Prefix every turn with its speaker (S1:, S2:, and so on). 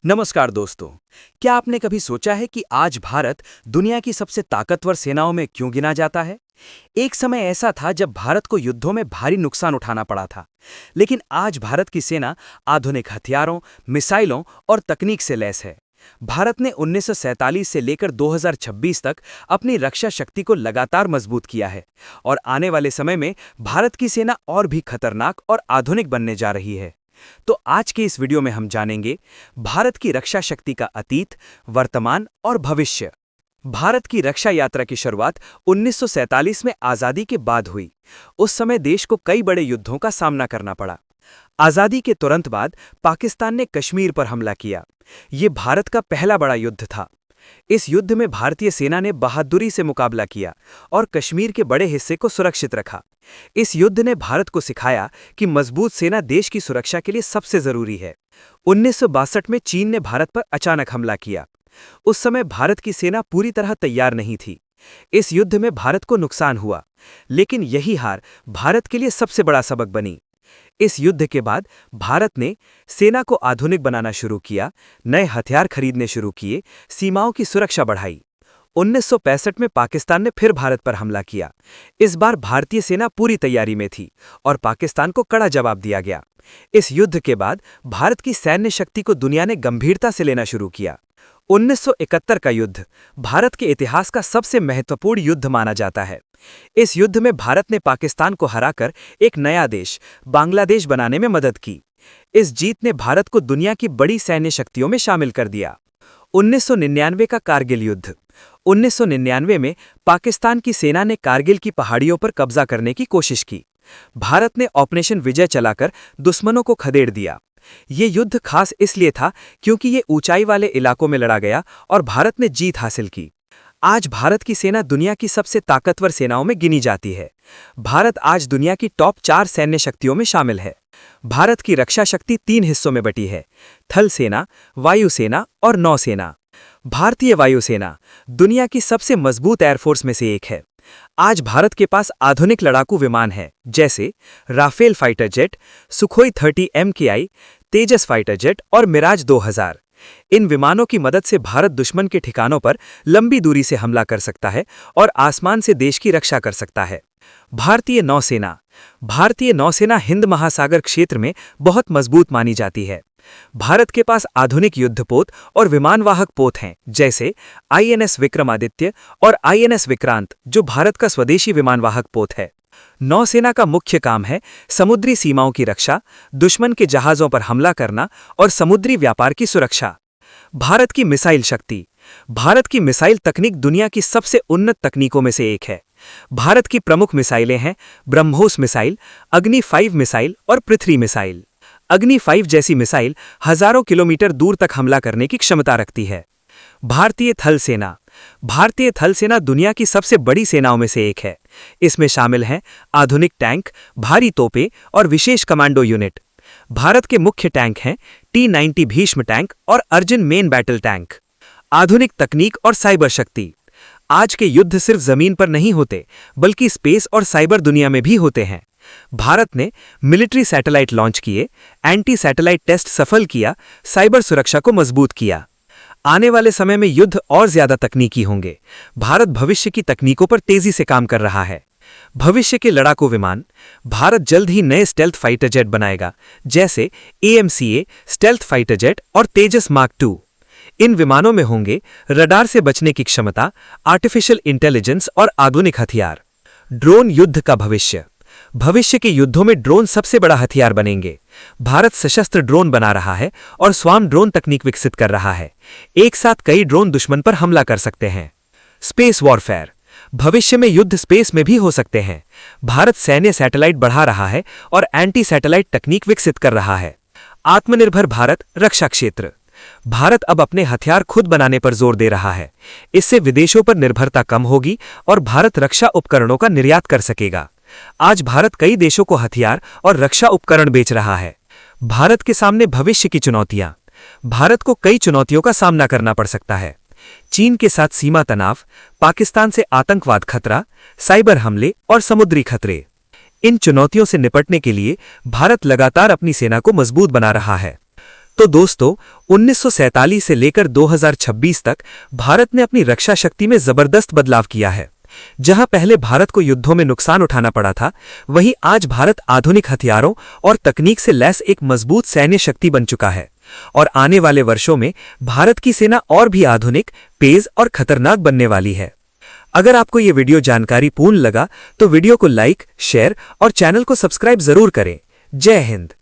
S1: नमस्कार दोस्तों। क्या आपने कभी सोचा है कि आज भारत दुनिया की सबसे ताकतवर सेनाओं में क्यों गिना जाता है? एक समय ऐसा था जब भारत को युद्धों में भारी नुकसान उठाना पड़ा था, लेकिन आज भारत की सेना आधुनिक हथियारों, मिसाइलों और तकनीक से लैस है। भारत ने 1947 से लेकर 2026 तक अपनी रक्षा शक्ति को लगातार मजबूत किया है और आने वाले समय में भारत की सेना और भी खतरनाक और आधुनिक बनने जा रही है। तो आज के इस वीडियो में हम जानेंगे भारत की रक्षा शक्ति का अतीत, वर्तमान और भविष्य। भारत की रक्षा यात्रा की शुरुआत 1947 में आज़ादी के बाद हुई। उस समय देश को कई बड़े युद्धों का सामना करना पड़ा। आज़ादी के तुरंत बाद पाकिस्तान ने कश्मीर पर हमला किया। ये भारत का पहला बड़ा युद्ध था। इस युद्ध में भारतीय सेना ने बहादुरी से मुकाबला किया और कश्मीर के बड़े हिस्से को सुरक्षित रखा। इस युद्ध ने भारत को सिखाया कि मजबूत सेना देश की सुरक्षा के लिए सबसे जरूरी है। 1962 में चीन ने भारत पर अचानक हमला किया। उस समय भारत की सेना पूरी तरह तैयार नहीं थी। इस युद्ध में भारत को नुकसान हुआ, लेकिन यही हार भारत के लिए सबसे बड़ा सबक बनी। इस युद्ध के बाद भारत ने सेना को आधुनिक बनाना शुरू किया, नए हथियार खरीदने शुरू किए, सीमाओं की सुरक्षा बढ़ाई। 1965 में पाकिस्तान ने फिर भारत पर हमला किया। इस बार भारतीय सेना पूरी तैयारी में थी और पाकिस्तान को कड़ा जवाब दिया गया। इस युद्ध के बाद भारत की सैन्य शक्ति को दुनिया ने गंभीरता से लेना शुरू किया। 1971 का युद्ध भारत के इतिहास का सबसे महत्वपूर्ण युद्ध माना जाता है। इस युद्ध में भारत ने पाकिस्तान को हराकर एक नया देश, बांग्लादेश बनाने में मदद की। इस जीत ने भारत को दुनिया की बड़ी सैन्य शक्तियों में शामिल कर दिया। 1999 का कारगिल युद्ध। 1999 में पाकिस्तान की सेना ने कारगिल की पहाड़ियों पर कब्जा करने की कोशिश की। भारत ने ऑपरेशन विजय चलाकर दुश्मनों को खदेड़ दिया। ये युद्ध खास इसलिए था क्योंकि ये ऊंचाई वाले इलाकों में लड़ा गया और भारत ने जीत हासिल की। आज भारत की सेना दुनिया की सबसे ताकतवर सेनाओं में गिनी जाती है। भारत आज दुनिया की टॉप 4 सैन्य शक्तियों में शामिल है। भारत की रक्षा शक्ति 3 हिस्सों में बटी है: थल सेना, वायुसेना और नौसेना। भारतीय वायुसेना दुनिया की सबसे मजबूत एयरफोर्स में से एक है। आज भारत के पास आधुनिक लड़ाकू विमान हैं, जैसे Rafale fighter jet, Sukhoi 30 MKI, Tejas fighter jet और मिराज 2000। इन विमानों की मदद से भारत दुश्मन के ठिकानों पर लंबी दूरी से हमला कर सकता है और आसमान से देश की रक्षा कर सकता है। भारतीय नौसेना हिंद महासागर क्षेत्र में बहुत मजबूत मानी जाती है। भारत के पास आधुनिक युद्धपोत और विमानवाहक पोत हैं, जैसे INS विक्रमादित्य और INS विक्रांत, जो भारत का स्वदेशी विमानवाहक पोत है। नौसेना का मुख्य काम है समुद्री सीमाओं की रक्षा, दुश्मन के जहाजों पर हमला करना और समुद्री व्यापार की सुरक्षा। भारत की मिसाइल शक्ति। भारत की मिसाइल तकनीक दुनिया की सबसे उन्नत तकनीकों में से एक है। भारत की प्रमुख मिसाइलें हैं ब्रह्मोस मिसाइल, अग्नि 5 मिसाइल और पृथ्वी मिसाइल। अग्नि 5 जैसी मिसाइल हजारों किलोमीटर दूर तक हमला करने की क्षमता रखती है। भारतीय थल सेना दुनिया की सबसे बड़ी सेनाओं में से एक है। इसमें शामिल हैं आधुनिक टैंक, भारी तोपें और विशेष कमांडो यूनिट। भारत के मुख्य टैंक हैं T-90 भीष्म टैंक और अर्जुन मेन बैटल टैंक। आधुनिक तकनीक और साइबर शक्ति। आज के युद्ध सिर्फ जमीन पर नहीं होते, बल्कि स्पेस और साइबर दुनिया में भी होते हैं। भारत ने मिलिट्री सैटेलाइट लॉन्च किए, एंटी सैटेलाइट टेस्ट सफल किया, साइबर सुरक्षा को मजबूत किया। आने वाले समय में युद्ध और ज्यादा तकनीकी होंगे। भारत भविष्य की तकनीकों पर तेजी से काम कर रहा है। भविष्य के लड़ाकू विमान। भारत जल्द ही नए स्टेल्थ फाइटर जेट बनाएगा, जैसे AMCA स्टेल्थ फाइटर जेट और तेजस मार्क 2। इन विमानों में होंगे रडार से बचने की क्षमता, आर्टिफिशियल इंटेलिजेंस और आधुनिक हथियार। ड्रोन युद्ध का भविष्य। भविष्य के युद्धों में ड्रोन सबसे बड़ा हथियार बनेंगे। भारत सशस्त्र ड्रोन बना रहा है और स्वार्म ड्रोन तकनीक विकसित कर रहा है। एक साथ कई ड्रोन दुश्मन पर हमला कर सकते हैं। Space warfare. भविष्य में युद्ध स्पेस में भी हो सकते हैं। भारत सैन्य सैटेलाइट बढ़ा रहा है और एंटी सैटेलाइट तकनीक विकसित कर रहा है। आत्मनिर्भर भारत रक्षा क्षेत्र। भारत अब अपने हथियार खुद बनाने पर जोर दे रहा है। इससे विदेशों पर निर्भरता कम होगी और भारत रक्षा उपकरणों का निर्यात कर सकेगा। आज भारत कई देशों को हथियार और रक्षा उपकरण बेच रहा है। भारत के सामने भविष्य की चुनौतियां। भारत को कई चुनौतियों का सामना करना पड़ सकता है। चीन के साथ सीमा तनाव, पाकिस्तान से आतंकवाद खतरा, साइबर हमले और समुद्री खतरे। इन चुनौतियों से निपटने के लिए भारत लगातार अपनी सेना को मजबूत बना रहा है।
S2: तो दोस्तों, 1947 से लेकर 2026 तक भारत ने अपनी रक्षा शक्ति में जबरदस्त बदलाव किया है। जहां पहले भारत को युद्धों में नुकसान उठाना पड़ा था, वहीं आज भारत आधुनिक हथियारों और तकनीक से लैस एक मजबूत सैन्य शक्ति बन चुका है। और आने वाले वर्षों में भारत की सेना और भी आधुनिक, तेज और खतरनाक बनने वाली है। अगर आपको ये वीडियो जानकारी पूर्ण लगा तो वीडियो को लाइक, शेयर और चैनल को सब्सक्राइब जरूर करें। जय हिंद।